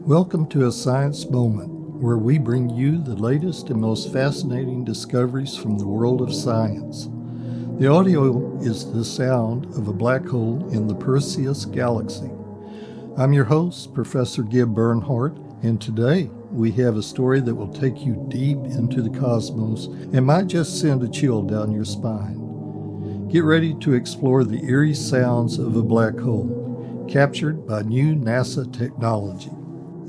Welcome to a Science Moment, where we bring you the latest and most fascinating discoveries from the world of science. The audio is the sound of a black hole in the Perseus galaxy. I'm your host, Professor Gib Bernhardt, and today we have a story that will take you deep into the cosmos and might just send a chill down your spine. Get ready to explore the eerie sounds of a black hole, captured by new NASA technology.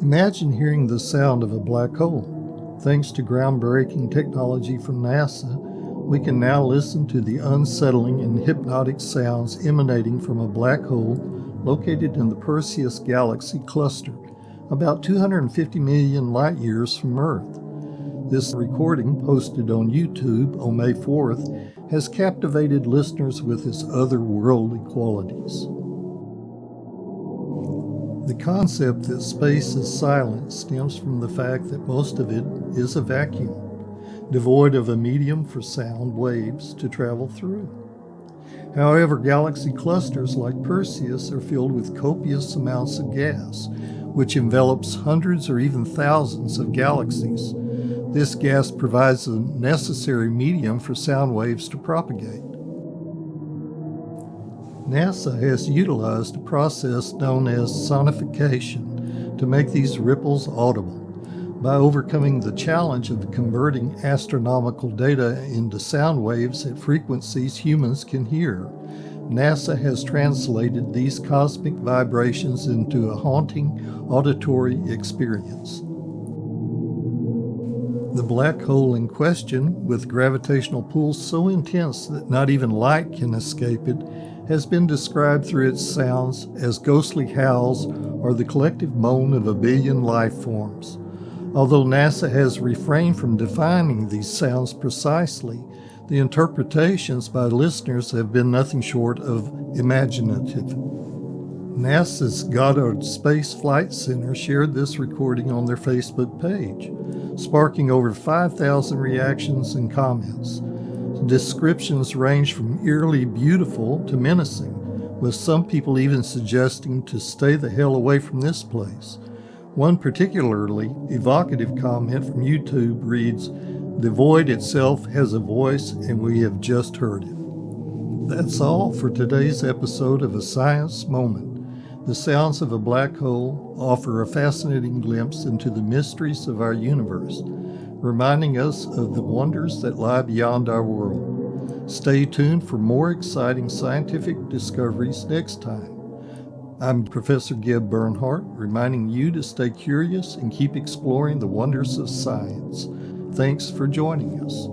Imagine hearing the sound of a black hole. Thanks to groundbreaking technology from NASA, we can now listen to the unsettling and hypnotic sounds emanating from a black hole located in the Perseus galaxy cluster, about 250 million light years from Earth. This recording, posted on YouTube on May 4th, has captivated listeners with its otherworldly qualities. The concept that space is silent stems from the fact that most of it is a vacuum, devoid of a medium for sound waves to travel through. However, galaxy clusters like Perseus are filled with copious amounts of gas, which envelops hundreds or even thousands of galaxies. This gas provides a necessary medium for sound waves to propagate. NASA has utilized a process known as sonification to make these ripples audible. By overcoming the challenge of converting astronomical data into sound waves at frequencies humans can hear, NASA has translated these cosmic vibrations into a haunting auditory experience. The black hole in question, with gravitational pulls so intense that not even light can escape it, has been described through its sounds as ghostly howls or the collective moan of a billion life forms. Although NASA has refrained from defining these sounds precisely, the interpretations by listeners have been nothing short of imaginative. NASA's Goddard Space Flight Center shared this recording on their Facebook page, sparking over 5,000 reactions and comments. Descriptions range from eerily beautiful to menacing, with some people even suggesting to stay the hell away from this place. One particularly evocative comment from YouTube reads, "The void itself has a voice, and we have just heard it." That's all for today's episode of A Science Moment. The sounds of a black hole offer a fascinating glimpse into the mysteries of our universe, reminding us of the wonders that lie beyond our world. Stay tuned for more exciting scientific discoveries next time. I'm Professor Gib Bernhardt, reminding you to stay curious and keep exploring the wonders of science. Thanks for joining us.